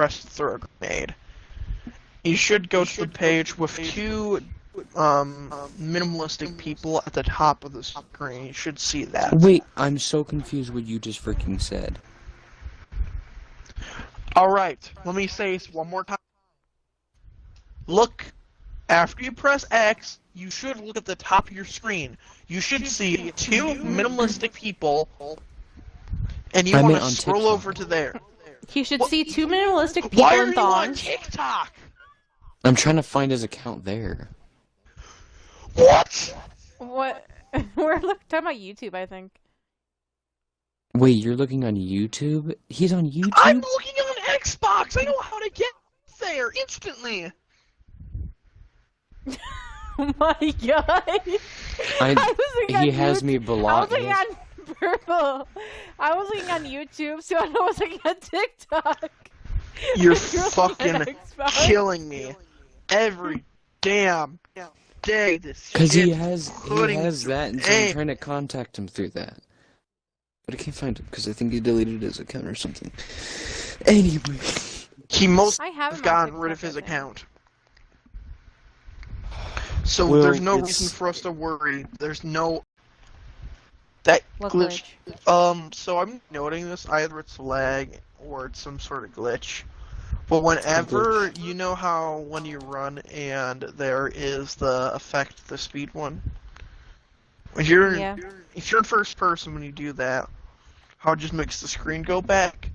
press throw a grenade. You should go to the page with two minimalistic people at the top of the screen. You should see that. Wait, I'm so confused what you just freaking said. Alright, let me say this one more time. Look, after you press X, you should look at the top of your screen. You should see two minimalistic people, and you want to scroll over to there. You should see two minimalistic people Why are in you on thongs. TikTok? I'm trying to find his account there. What? What? We're talking about YouTube, I think. Wait, you're looking on YouTube? He's on YouTube? I'm looking on Xbox! I know how to get there instantly! Oh my god! He has me blocked. I was looking on Purple. I was looking on YouTube, so I was looking at TikTok. You're fucking killing me every damn day. This Because he shit has that, and so I'm trying to contact him through that. But I can't find him because I think he deleted his account or something. Anyway, he most I have have gotten rid of his account. So Well, there's no reason for us to worry. There's no that What glitch. So I'm noting this. Either it's lag or it's some sort of glitch. But whenever you know how when you run and there is the effect, the speed one. If you're in first person when you do that, how it just makes the screen go back.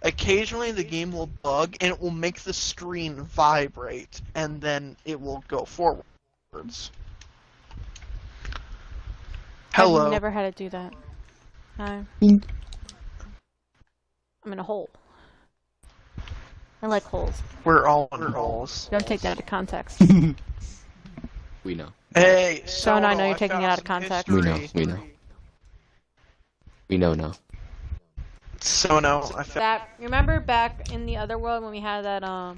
Occasionally the game will bug and it will make the screen vibrate, and then it will go forwards. Hello. I've never had it do that. Hi. I'm in a hole. I like holes. We're all in holes. Don't take that out of context. we know. Hey, So I know you're taking it out of context. We know. We know now. So no, I found That remember back in the other world when we had that I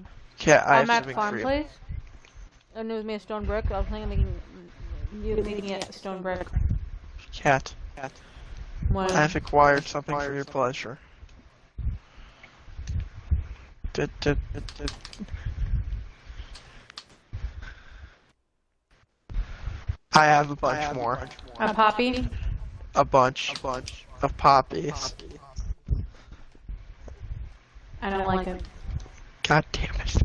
have Mac something farm for you. place? And it was made of stone brick. I was thinking of making it stone brick. Cat. When I have acquired something for your pleasure. I have a bunch more. a poppy. A bunch of poppies. I don't like it. God damn it.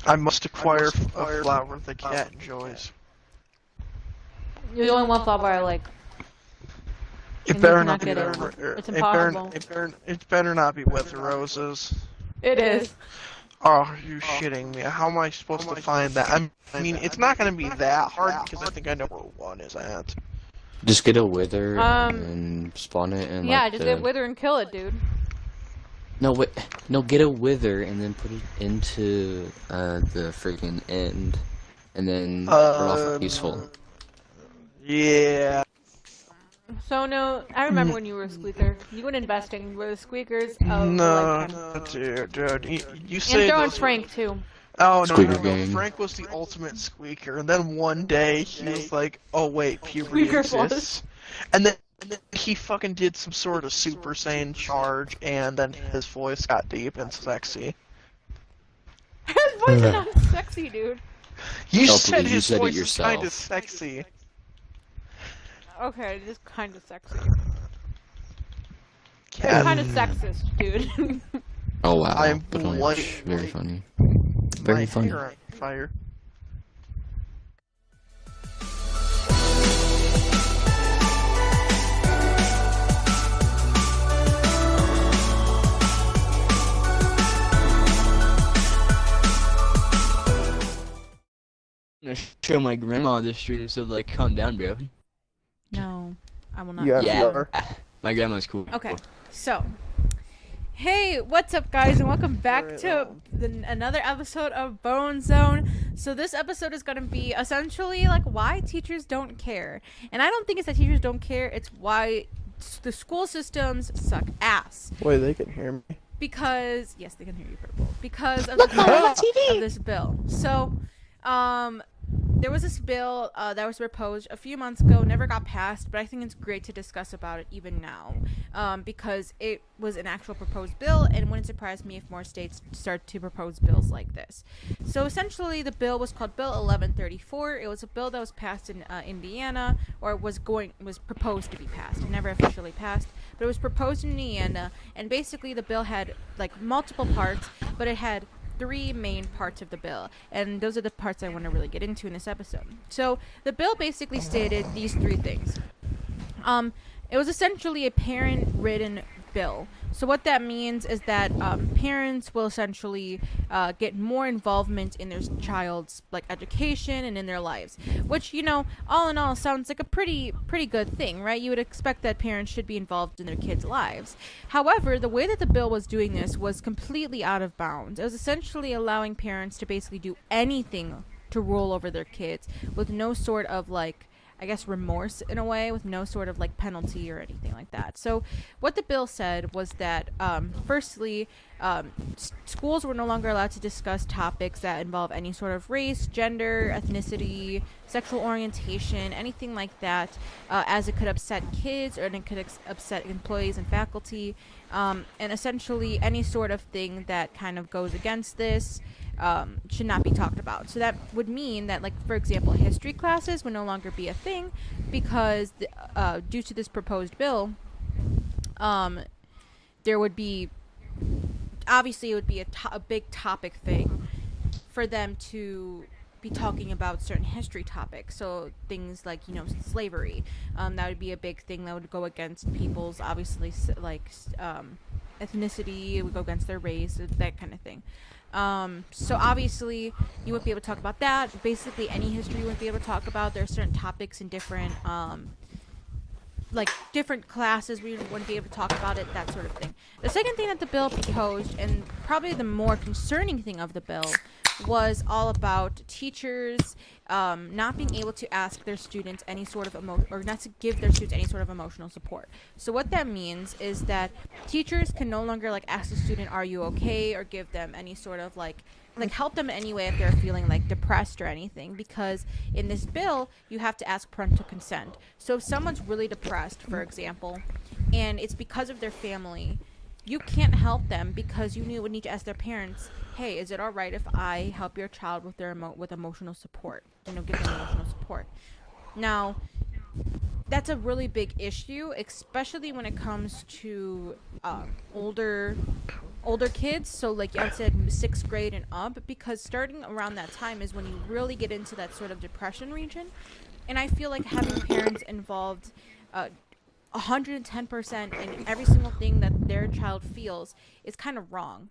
I must acquire a flower the cat enjoys. You're the only one flower I like. It And better you not cannot be get it. the It's impossible. it better not be with roses. It is. Oh, are you shitting me? How am I supposed to find that? I mean, it's not gonna be that hard because I think I know where one is at. Just get a wither and spawn it and Yeah, just get wither and kill it, dude. No, wait. No, get a wither and then put it into the freaking end, and then run off peaceful. Yeah. So no, I remember when you were a squeaker. You went investing. You were the squeakers of No, the dude. You say and throwing those Frank too. Oh, Squeaker no. gang. Frank was the ultimate squeaker, and then one day he was like, oh wait, puberty Squeaker exists. And then he fucking did some sort of Super Saiyan charge, and then his voice got deep and sexy. His voice is not sexy, dude. You Oh, said please, you his said it voice is yourself. kinda sexy. Okay, it is kind of sexy. Cat. Kind of sexist, dude. Oh wow. I'm But only white. very funny. My Very funny. hair on fire. I'm gonna show my grandma this stream, so like, calm down, bro. No, I will not. Yeah. My grandma's cool. Okay, so, hey, what's up, guys, and welcome back to another episode of Bone Zone. So this episode is going to be essentially like why teachers don't care, and I don't think it's that teachers don't care. It's why the school systems suck ass. Wait, they can hear me. Because yes, they can hear you, Purple. Because of the of this bill. So, there was this bill that was proposed a few months ago, never got passed, but I think it's great to discuss about it even now, because it was an actual proposed bill, and it wouldn't surprise me if more states start to propose bills like this. So essentially, the bill was called Bill 1134. It was a bill that was passed in Indiana, or was proposed to be passed. It never officially passed, but it was proposed in Indiana, and basically the bill had like multiple parts, but it had 3 main parts of the bill, and those are the parts I want to really get into in this episode. So the bill basically stated these 3 things. It was essentially a parent-ridden bill. So what that means is that parents will essentially get more involvement in their child's like education and in their lives, which, you know, all in all sounds like a pretty good thing, right? You would expect that parents should be involved in their kids' lives. However, the way that the bill was doing this was completely out of bounds. It was essentially allowing parents to basically do anything to rule over their kids with no sort of like, I guess, remorse in a way, with no sort of like penalty or anything like that. So what the bill said was that firstly, schools were no longer allowed to discuss topics that involve any sort of race, gender, ethnicity, sexual orientation, anything like that, as it could upset kids, or it could upset employees and faculty, and essentially any sort of thing that kind of goes against this should not be talked about. So that would mean that, like, for example, history classes would no longer be a thing, because due to this proposed bill, there would be, obviously it would be a big topic thing for them to be talking about certain history topics. So things like, you know, slavery, that would be a big thing that would go against people's, obviously, like, ethnicity, it would go against their race, that kind of thing. So obviously you wouldn't be able to talk about that. Basically any history you wouldn't be able to talk about. There are certain topics in different like different classes we wouldn't be able to talk about it, that sort of thing. The second thing that the bill proposed, and probably the more concerning thing of the bill, was all about teachers not being able to ask their students any sort of or not to give their students any sort of emotional support. So what that means is that teachers can no longer like ask the student, "Are you okay?" or give them any sort of like help them in any way if they're feeling like depressed or anything, because in this bill you have to ask parental consent. So if someone's really depressed, for example, and it's because of their family, you can't help them, because you would need to ask their parents, "Hey, is it all right if I help your child with their with emotional support? You know, give them emotional support." Now, that's a really big issue, especially when it comes to older kids. So like I would say like 6th grade and up, because starting around that time is when you really get into that sort of depression region. And I feel like having parents involved 110% in every single thing that their child feels is kind of wrong.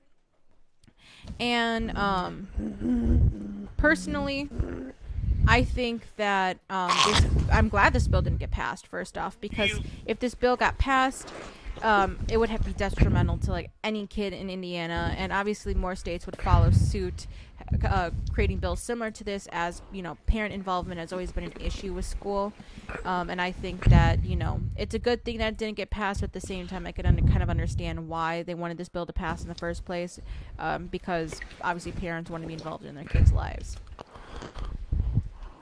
And personally, I think that I'm glad this bill didn't get passed, first off, because if this bill got passed, it would be detrimental to like any kid in Indiana, and obviously more states would follow suit, creating bills similar to this, as you know, parent involvement has always been an issue with school, and I think that, you know, it's a good thing that it didn't get passed, but at the same time I could kind of understand why they wanted this bill to pass in the first place, because obviously parents want to be involved in their kids' lives.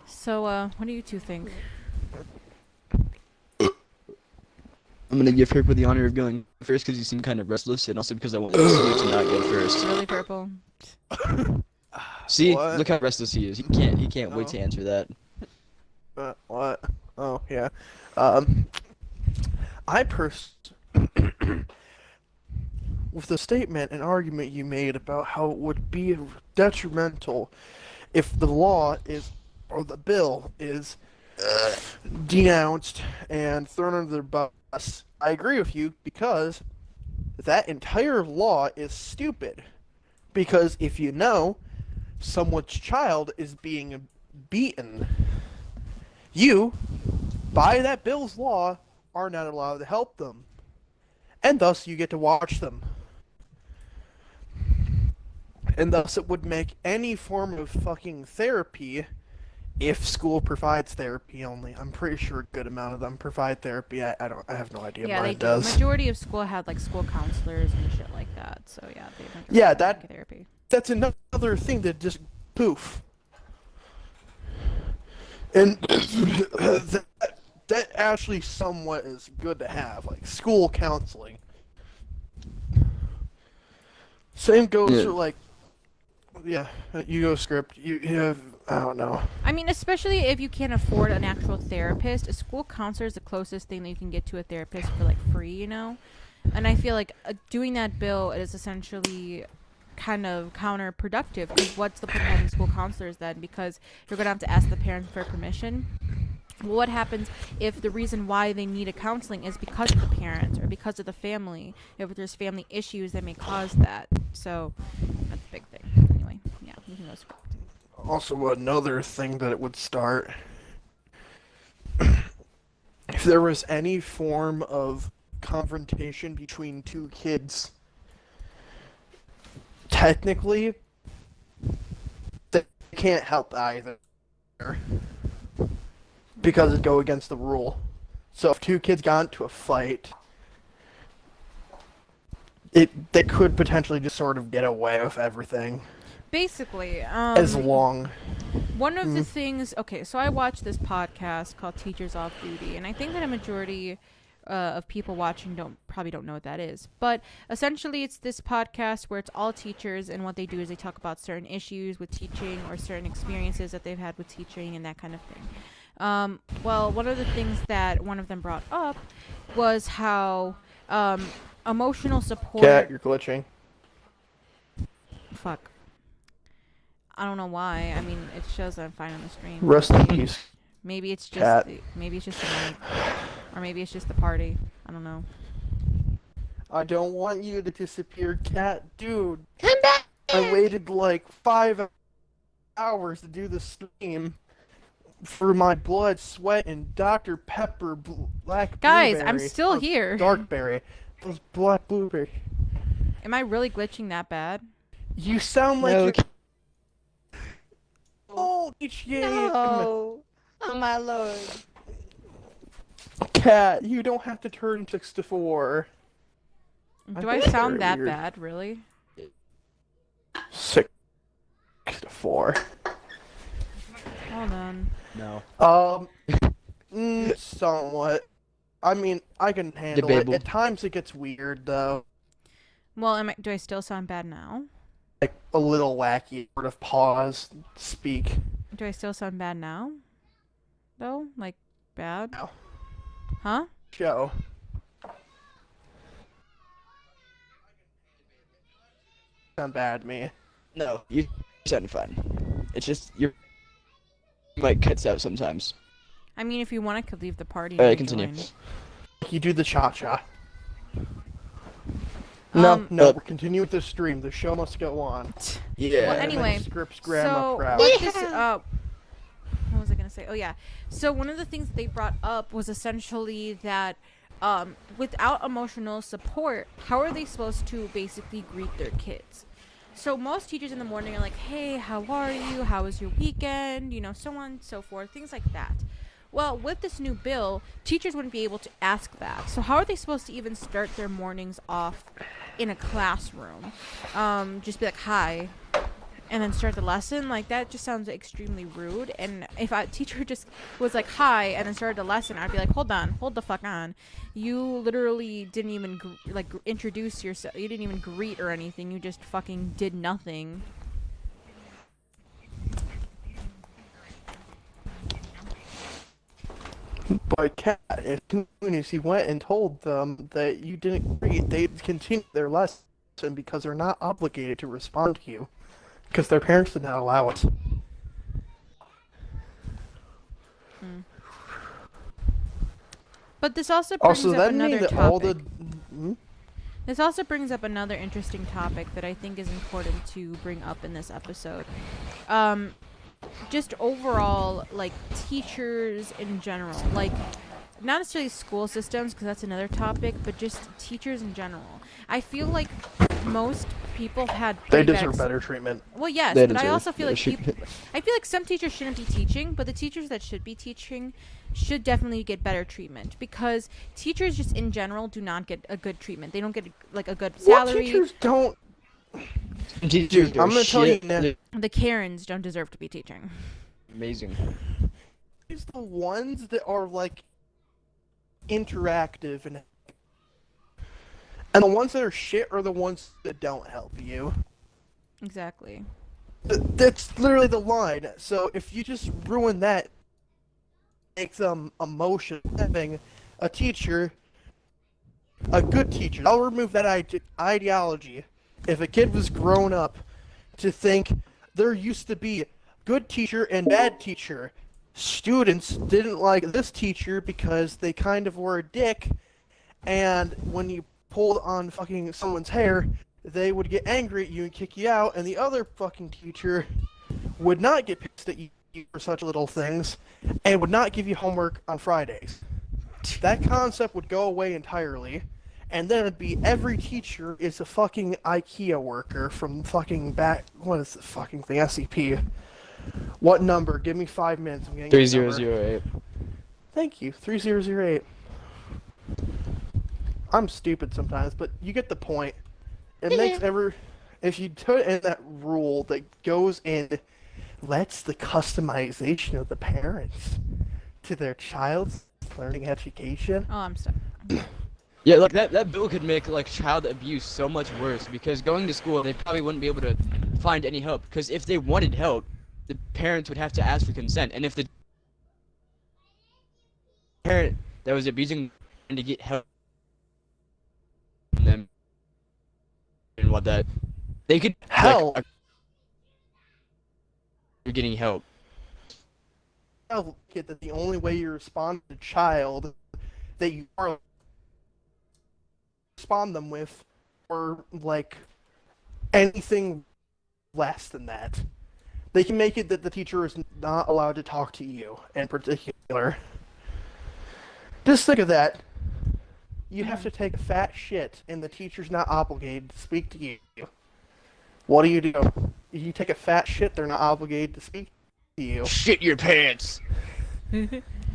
So what do you two think? I'm gonna give Purple the honor of going first because you seem kind of restless, and also because I want you to not go first. Really, Purple? See, What? look how restless he is. He can't wait to answer that. What? Oh, yeah. With the statement and argument you made about how it would be detrimental if the law is, or the bill is, denounced and thrown under the bus, I agree with you, because that entire law is stupid. Because if you know someone's child is being beaten, you, by that bill's law, are not allowed to help them. And thus you get to watch them. And thus it would make any form of fucking therapy, if school provides therapy only. I'm pretty sure a good amount of them provide therapy. I have no idea what it does. The majority of school had like school counselors and shit like that. So yeah, they Yeah, therapy. that's another thing that just poof. And that actually somewhat is good to have, like school counseling. Same goes for like, you go script. You have, I don't know. I mean, especially if you can't afford an actual therapist, a school counselor is the closest thing that you can get to a therapist for like free, you know? And I feel like doing that bill is essentially kind of counterproductive, because what's the point of having school counselors then? Because you're going to have to ask the parents for permission. Well, what happens if the reason why they need a counseling is because of the parents or because of the family? If there's family issues that may cause that. So that's a big thing. Anyway, yeah, you can go script. Also, another thing that it would start, if there was any form of confrontation between two kids, technically, they can't help either, because it go against the rule. So if two kids got into a fight, they could potentially just sort of get away with everything. Basically, as long. One of the things, okay, so I watched this podcast called Teachers Off Duty, and I think that a majority of people watching probably don't know what that is. But essentially, it's this podcast where it's all teachers, and what they do is they talk about certain issues with teaching or certain experiences that they've had with teaching and that kind of thing. Well, one of the things that one of them brought up was how emotional support... Cat, you're glitching. Fuck. I don't know why. I mean, it shows that I'm fine on the stream. Rest in peace. Maybe it's just Cat. maybe it's just the night, or maybe it's just the party. I don't know. I don't want you to disappear, Cat. Dude. Come back! I waited like 5 hours to do the stream for my blood, sweat, and Dr. Pepper black Guys, blueberry. I'm still here. Darkberry. Those black blueberry. Am I really glitching that bad? You sound like No, you're... Oh, No! Oh my lord. Cat, you don't have to turn 64. Do I think sound you're that weird. bad, really? 64. Hold on. No. Somewhat. I mean, I can handle Debatable. it. At times it gets weird, though. Well, do I still sound bad now? Like, a little wacky, sort of pause, speak. Do I still sound bad now? Though? Like, bad? No. Huh? Show. Sound bad to me. No, you sound fine. It's just your mic cuts out sometimes. I mean, if you want, I could leave the party. Alright, and continue. join. You do the cha-cha. No, Um, we're continuing with the stream. The show must go on. Yeah. Well, anyway, Scripts grandma So, proud. what this, what was I gonna say? Oh yeah. So one of the things they brought up was essentially that without emotional support, how are they supposed to basically greet their kids? So most teachers in the morning are like, "Hey, how are you? How was your weekend?" You know, so on and so forth, things like that. Well, with this new bill, teachers wouldn't be able to ask that. So how are they supposed to even start their mornings off in a classroom? Just be like, "Hi," and then start the lesson? Like, that just sounds extremely rude. And if a teacher just was like, "Hi," and then started the lesson, I'd be like, hold the fuck on. You literally didn't even introduce yourself. You didn't even greet or anything. You just fucking did nothing. But Cat, as soon as he went and told them that you didn't agree, they continued their lesson because they're not obligated to respond to you. Because their parents did not allow it. But this also brings Also, up that means another that all topic. the... This also brings up another interesting topic that I think is important to bring up in this episode. Just overall, like, teachers in general. Like, not necessarily school systems, because that's another topic, but just teachers in general. I feel like most people had They pretty bad deserve better treatment. Well, yes, They but I deserve also feel like better I feel like some teachers shouldn't be teaching, but the teachers that should be teaching should definitely get better treatment, because teachers just in general do not get a good treatment. They don't get like a good What salary. teachers don't... Dude, I'm gonna tell you now. The Karens don't deserve to be teaching. Amazing. It's the ones that are like interactive and the ones that are shit are the ones that don't help you. Exactly. That's literally the line. So if you just ruin that, make them emotion having a teacher, a good teacher. I'll remove that ideology. If a kid was grown up to think there used to be good teacher and bad teacher, students didn't like this teacher because they kind of were a dick, and when you pulled on fucking someone's hair, they would get angry at you and kick you out, and the other fucking teacher would not get pissed at you for such little things, and would not give you homework on Fridays. That concept would go away entirely, and then it'd be every teacher is a fucking IKEA worker from fucking back. What is the fucking thing? SCP. What number? Give me 5 minutes. I'm getting 3008. Thank you. 3008. I'm stupid sometimes, but you get the point. It makes if you put in that rule that goes in, lets the customization of the parents to their child's learning education. Oh, I'm sorry. Yeah, like that bill could make like child abuse so much worse, because going to school they probably wouldn't be able to find any help, because if they wanted help, the parents would have to ask for consent, and if the parent that was abusing to get help from them and what that they could Help. you're getting help. Tell the kid that the only way you respond to a child that you are respond them with, or like anything less than that. They can make it that the teacher is not allowed to talk to you in particular. Just think of that. You have to take a fat shit, and the teacher's not obligated to speak to you. What do? You take a fat shit, they're not obligated to speak to you. Shit your pants!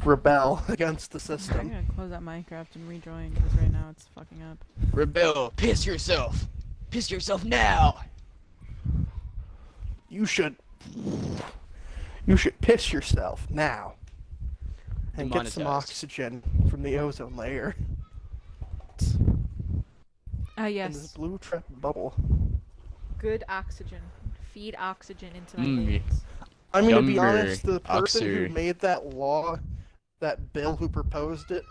Rebel against the I'm system. gonna close out Minecraft and rejoin because right now it's fucking up. Rebel, piss yourself! Piss yourself now! You should piss yourself now. And get some Demonetized. oxygen from the ozone layer. And Yes. this blue trap bubble. Good oxygen. Feed oxygen into my Mm. veins. I mean, to be Younger honest, the person who Oxer. made that law, that bill who proposed it,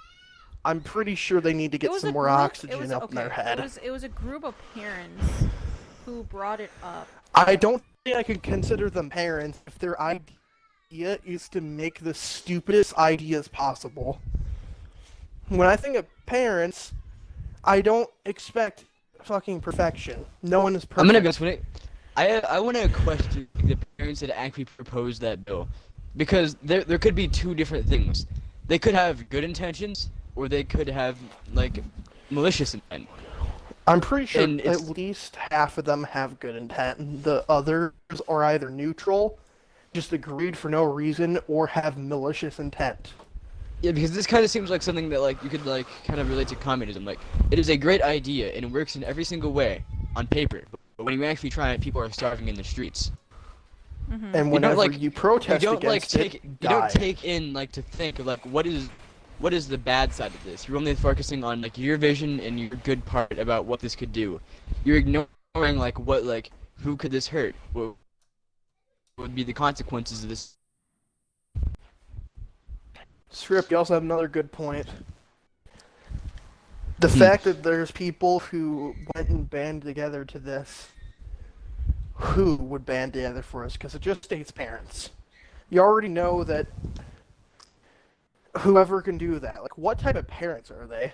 I'm pretty sure they need to get some more oxygen up in their head. It was a group of parents who brought it up. I don't think I can consider them parents if their idea is to make the stupidest ideas possible. When I think of parents, I don't expect fucking perfection. No one is perfect. I'm gonna be honest with it. I want to question the parents that actually proposed that bill, because there could be two different things. They could have good intentions, or they could have like malicious intent. I'm pretty sure And it's- at least half of them have good intent, and the others are either neutral, just agreed for no reason, or have malicious intent. Yeah, because this kind of seems like something that like you could like kind of relate to communism. Like, it is a great idea and it works in every single way on paper, but when you actually try it, people are starving in the streets. Mm-hmm. And whenever like- you protest You don't like against take it, you die. don't take in like to think of like what is the bad side of this. You're only focusing on like your vision and your good part about what this could do. You're ignoring like what like who could this hurt? What would be the consequences of this? Script, you also have another good point. The fact that there's people who went and band together to this, who would band together for us, because it just states parents. You already know that whoever can do that. Like, what type of parents are they?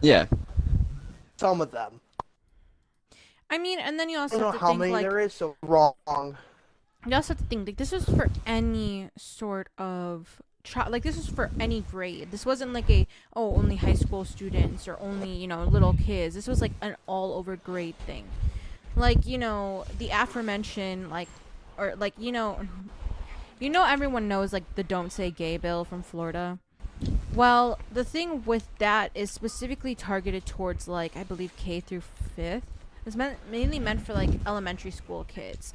Yeah. Some of them. I mean, and then you I also don't know have to how think many like there is, so wrong. you also have to think like this was for any sort of like this was for any grade. This wasn't like only high school students or only little kids. This was like an all over grade thing. Like the aforementioned everyone knows like the Don't Say Gay bill from Florida. Well, the thing with that is specifically targeted towards I believe K through 5th. It's mainly meant for elementary school kids.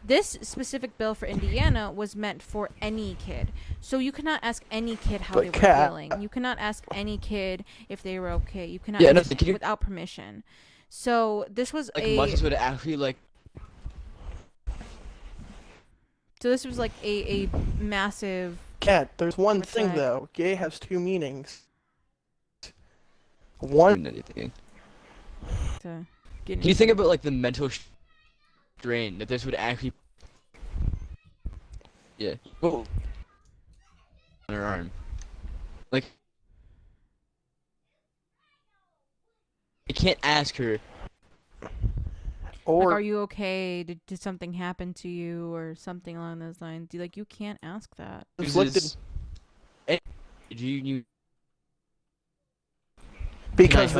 This specific bill for Indiana was meant for any kid. So you cannot ask any kid how they were feeling. You cannot ask any kid if they were okay. You cannot ask without permission. So this was much as would actually like. So this was like a massive. Cat, there's one thing though. Gay has two meanings. One. Can you think about like the mental strain that this would actually? Yeah. Whoa. On her arm. Like. I can't ask her. Or like, are you okay? Did something happen to you or something along those lines? You can't ask that. Because they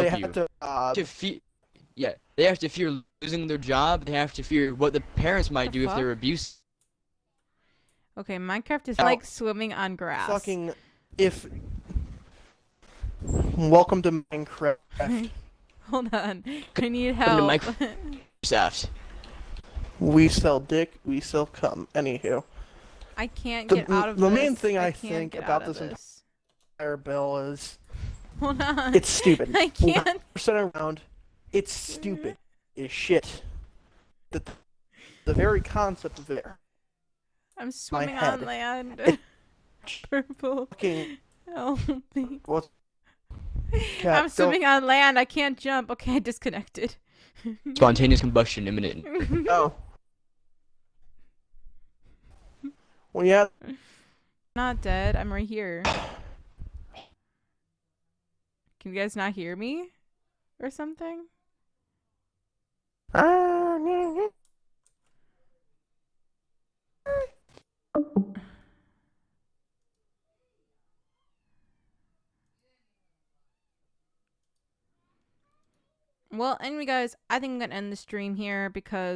have to fear. Yeah, they have to fear losing their job. They have to fear what the parents might do if they're abused. Okay, Minecraft is like swimming on grass. Fucking Welcome to Minecraft. Hold on, I need help. Microsoft. We sell dick, we sell cum. Anywho. I can't get out of this. The this. main thing I think about this entire bill is... Hold on. It's stupid. I can't. 100% around, it's stupid. It's shit. The very concept of it. I'm swimming on land. Purple. Fucking... Help me. What? Cat, I'm swimming on land. I can't jump. Okay, I disconnected. Spontaneous combustion imminent. Oh. Well, yeah. I'm not dead. I'm right here. Can you guys not hear me? Or something? Well, anyway, guys, I think I'm gonna end the stream here because